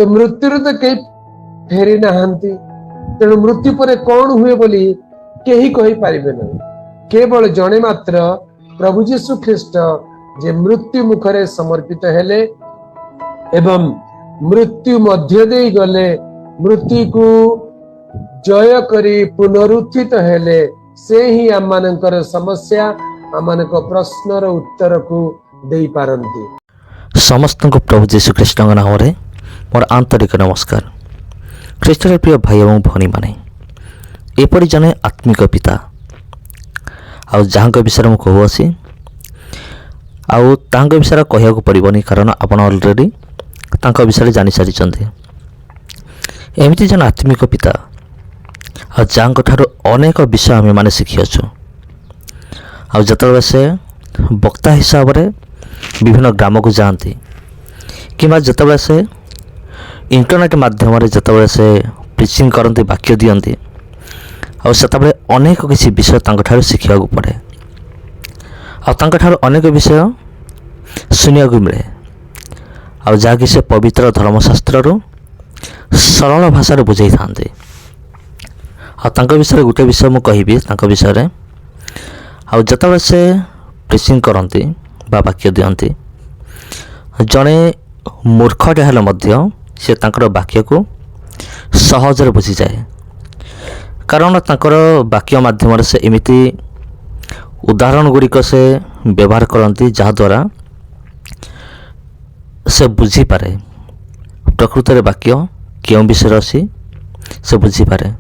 तो मृत्यु तो कई फेरी नहांती तेणु मृत्यु पर कौन हुए बोली केही कहि पारिबे नहीं। केवल जणे मात्र प्रभु जीशु ख्रीस्ट जे मृत्यु मुखरे समर्पित हेले एवं मृत्यु मध्य दे गले मृत्यु को जय करी पुनरुत्थित हेले से ही आम मानकर समस्या आम मानक प्रश्नर उत्तर को दे पारंती। समस्त को प्रभु जीशु ख्रीस्ट नाम रे मोर आंतरिक नमस्कार। ख्रीष्टर प्रिय भाई और भौणी माने एपरी जने आत्मिक पिता आउ जहाँ विषय में कहूसी आउ तांको विषय कहया पड़ोनी कारण आपण अलरेडी तांको विषय जानी सारी एमती जन आत्मिक पिता आ जहाँ ठार अनेक विषय आम मैंने शिखिछु आउ जतबे से वक्ता हिसाब से विभिन्न ग्राम को जाती कि जतबे से इंटरनेट माध्यम जतबे से प्रिचिंग करती वाक्य दियंती और सेतबे अनेक किसी विषय तांको शिखा पड़े आउ अनेक विषय शुणा मिले आ जहाँकि से पवित्र धर्मशास्त्र सरल भाषा बुझे था विषय गोटे विषय मुझे कहि विषय आउ जतबे से प्रिचिंग करती वाक्य दियंती जड़े मूर्खटे हेले मध्य से तांकर वाक्य को सहज बुझी जाए कारण तांकर वाक्य माध्यम से एमिति उदाहरण गुड़िक से व्यवहार करती जहाद्वारा से बुझी पारे प्रकृत वाक्य क्यों विषय अच्छी से बुझी पारे।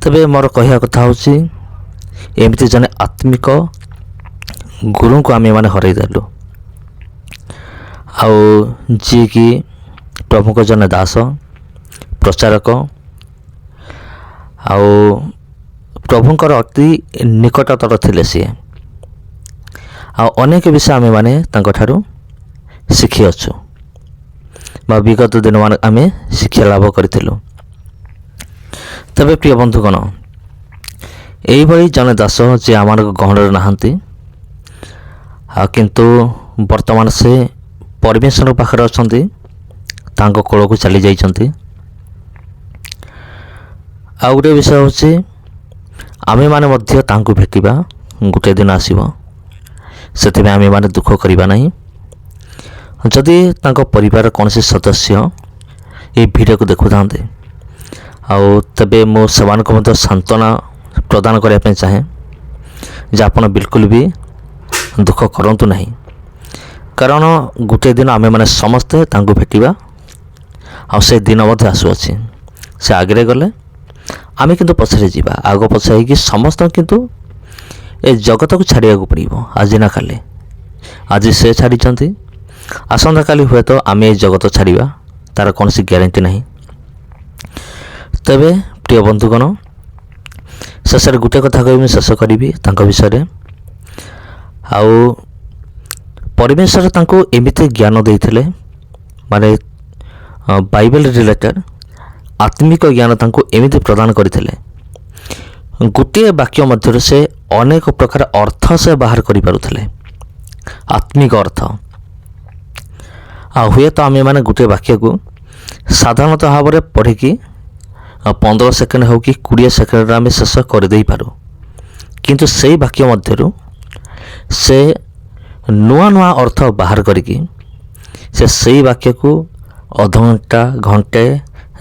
तबे मोर कहया कथा होची एमती जने आत्मिक गुरु को आम मैंने हरईदेलु आउ जी कि प्रभु को जने दास प्रचारक आउ प्रभुंकर अति निकटतर थिले सी आ अनेक विषय आम मैंने ठारू शिखी अच्छु बा विगत दिन मान आम शिक्षा लाभ करूँ। तबे प्रिय बंधुगण यही जने दास जे आम गहन नहांती किंतु वर्तमान से परमेश्वर पाखरे अछंती तांको कोल को चली जाइछंती। आ गोटे विषय होची आमे माने मध्य तांको भेटिबा गोटे दिन आसीबो सेते आमे माने दुख करिबा नहीं। जदि तांको परिवार कौनसी सदस्य ये वीडियो को देखु थांते आउ तबे मो समान को मध्य सांत्वना प्रदान करने पे चाहे जे आपण बिल्कुल भी दुख करंतु नहीं कारण गोटे दिन आमे माने समस्ते तांको भेटिबा आ से दिन मध्य आसुअछि से आगे गले आमे किंतु पछरे जीवा आगो पछे कि समस्त किंतु ए जगत को छाड़िया को पड़िबो आज ना काले आज से छाड़ी चंती आसंता काली हुए तो आमे ए जगत छाड़िबा तार कौन सी ग्यारंटी नहीं। तबे प्रिय बंधुगण शेष गोटे कथा कह शेष करी विषय आउ परमेश्वर तांको एमिति ज्ञान देइथिले माने बाइबल रिलेटेड आत्मिक ज्ञान तांको एमिति प्रदान करथिले गोटे वाक्य मध्य से अनेक प्रकार अर्थ से बाहर करि पारुथिले आत्मिक अर्थ आ हुए तो आम मैंने गोटे वाक्य को साधारणतः भाव में पढ़ी 15 सेकेंड हो कि 20 सेकेंड आम शेष करदे पारू किंतु से वाक्य मध्य से नुआ नुआ अर्थ बाहर करी से वाक्य को अध घंटा घंटे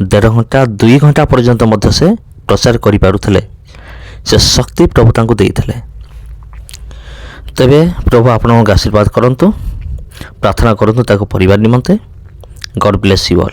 1.5 घंटा 2 घंटा पर्यंत मध्य से प्रचार करि पारुथले से शक्ति प्रभु तांको देइथले। तबे प्रभु आपनको आशीर्वाद करंतु प्रार्थना करंतु ताको परिवार निमंते। God bless you all.